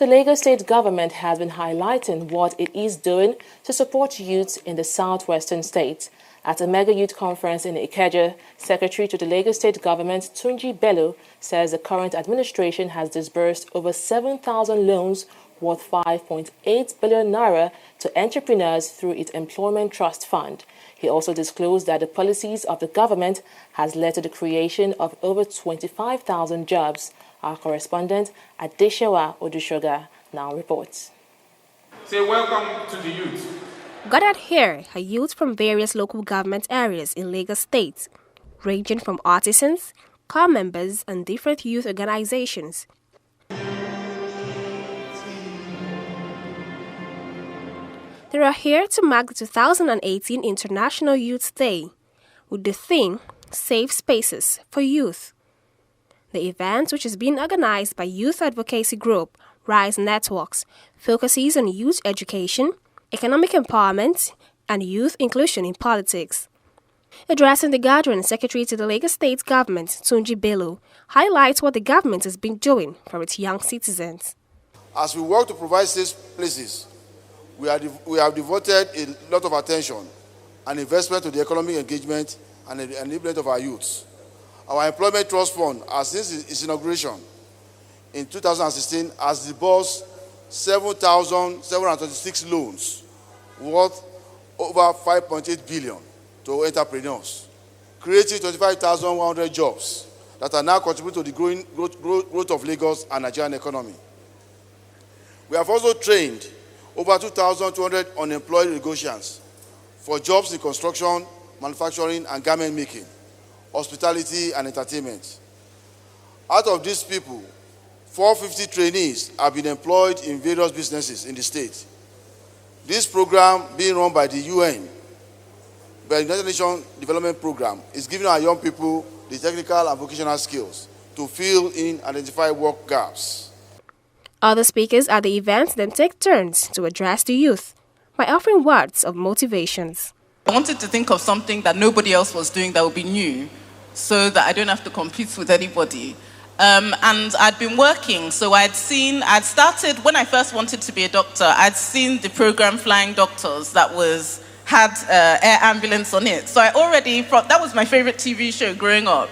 The Lagos State government has been highlighting what it is doing to support youths in the southwestern state. At a mega youth conference in Ikeja, Secretary to the Lagos State government, Tunji Bello, says the current administration has disbursed over 7,000 loans worth 5.8 billion naira to entrepreneurs through its Employment Trust Fund. He also disclosed that the policies of the government has led to the creation of over 25,000 jobs. Our correspondent, Adeshewa Odushoga, now reports. Say welcome to the youth. Gathered here are youth from various local government areas in Lagos State, ranging from artisans, car members, and different youth organizations. They are here to mark the 2018 International Youth Day with the theme Safe Spaces for Youth. The event, which is being organized by youth advocacy group Rise Networks, focuses on youth education, economic empowerment, and youth inclusion in politics. Addressing the gathering, Secretary to the Lagos State government, Tunji Bello, highlights what the government has been doing for its young citizens. As we work to provide safe places, we have devoted a lot of attention and investment to the economic engagement and enablement of our youths. Our Employment Trust Fund, since its inauguration in 2016, has disbursed 7,726 loans worth over 5.8 billion to entrepreneurs, creating 25,100 jobs that are now contributing to the growth of Lagos and Nigerian economy. We have also trained over 2,200 unemployed Lagosians for jobs in construction, manufacturing, and garment making, hospitality, and entertainment. Out of these people, 450 trainees have been employed in various businesses in the state. This program, being run by the UN, by the United Nations Development Program, is giving our young people the technical and vocational skills to fill in identified work gaps. Other speakers at the event then take turns to address the youth by offering words of motivations. I wanted to think of something that nobody else was doing that would be new, so that I don't have to compete with anybody. And I'd been working, so I'd started, when I first wanted to be a doctor, I'd seen the program Flying Doctors that had air ambulance on it. So that was my favorite TV show growing up.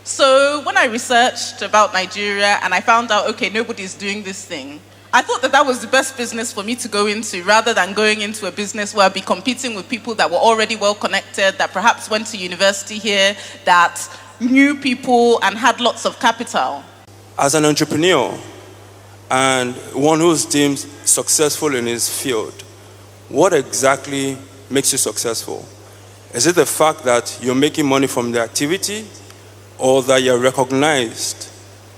So when I researched about Nigeria and I found out, okay, nobody's doing this thing, I thought that was the best business for me to go into, rather than going into a business where I'd be competing with people that were already well connected, that perhaps went to university here, that knew people and had lots of capital. As an entrepreneur and one who's deemed successful in his field, what exactly makes you successful? Is it the fact that you're making money from the activity, or that you're recognized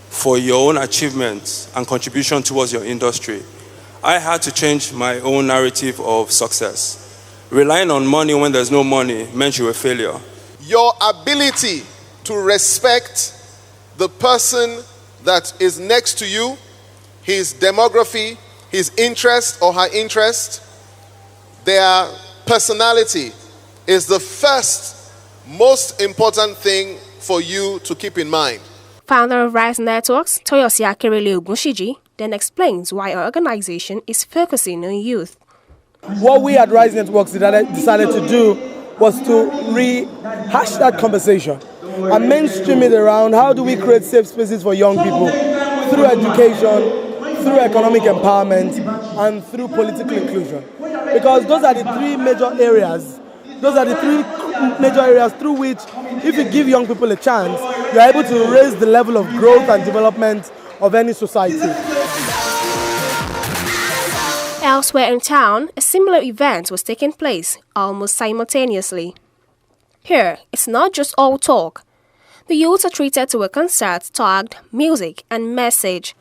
for your own achievements and contribution towards your industry? I had to change my own narrative of success. Relying on money when there's no money meant you were a failure. Your ability to respect the person that is next to you, his demography, his interest or her interest, their personality is the first, most important thing for you to keep in mind. Founder of Rise Networks, Toyosi Akerele Ogunshiji, then explains why our organization is focusing on youth. What we at Rise Networks decided to do was to rehash that conversation and mainstream it around how do we create safe spaces for young people through education, through economic empowerment, and through political inclusion. Because those are the three major areas through which, if you give young people a chance, you're able to raise the level of growth and development of any society. Elsewhere in town, a similar event was taking place almost simultaneously. Here, it's not just all talk. The youths are treated to a concert tagged Music and Message.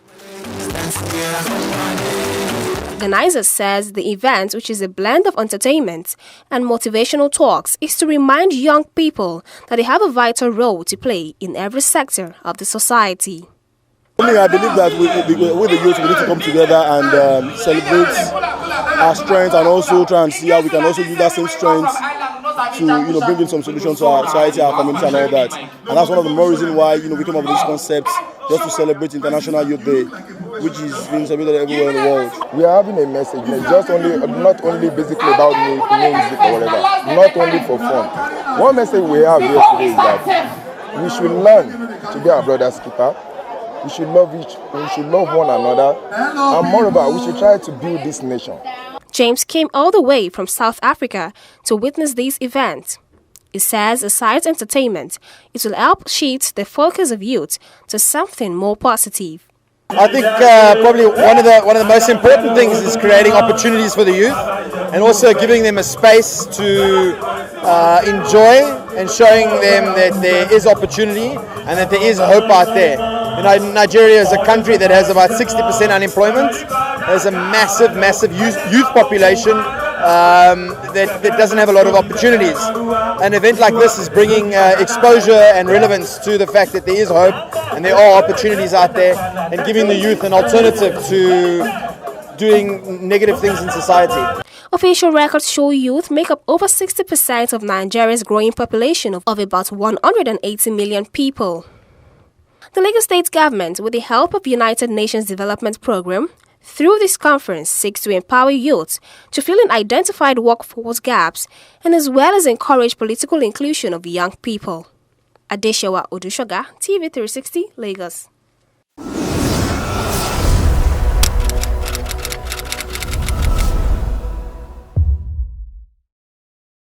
Organizer says the event, which is a blend of entertainment and motivational talks, is to remind young people that they have a vital role to play in every sector of the society. I believe that with the youth, we need to come together and celebrate our strengths, and also try and see how we can also use that same strength to bring in some solutions to our society, our community, and all that. And that's one of the more reasons why we came up with this concept, just to celebrate International Youth Day. which is being submitted everywhere in the world. We are having a message. It's just not only basically about music or whatever, not only for fun. One message we have here today is that we should learn to be our brother's keeper. We should love one another, and moreover, we should try to build this nation. James came all the way from South Africa to witness these events. He says, aside entertainment, it will help shift the focus of youth to something more positive. I think probably one of the most important things is creating opportunities for the youth, and also giving them a space to enjoy, and showing them that there is opportunity and that there is hope out there. You know, Nigeria is a country that has about 60% unemployment. There's a massive youth population that doesn't have a lot of opportunities. An event like this is bringing exposure and relevance to the fact that there is hope and there are opportunities out there, and giving the youth an alternative to doing negative things in society. Official records show youth make up over 60% of Nigeria's growing population of about 180 million people. The Lagos State government, with the help of United Nations Development Programme, through this conference seeks to empower youth to fill in identified workforce gaps, and as well as encourage political inclusion of young people. Adeshawa Odushoga, TV360, Lagos.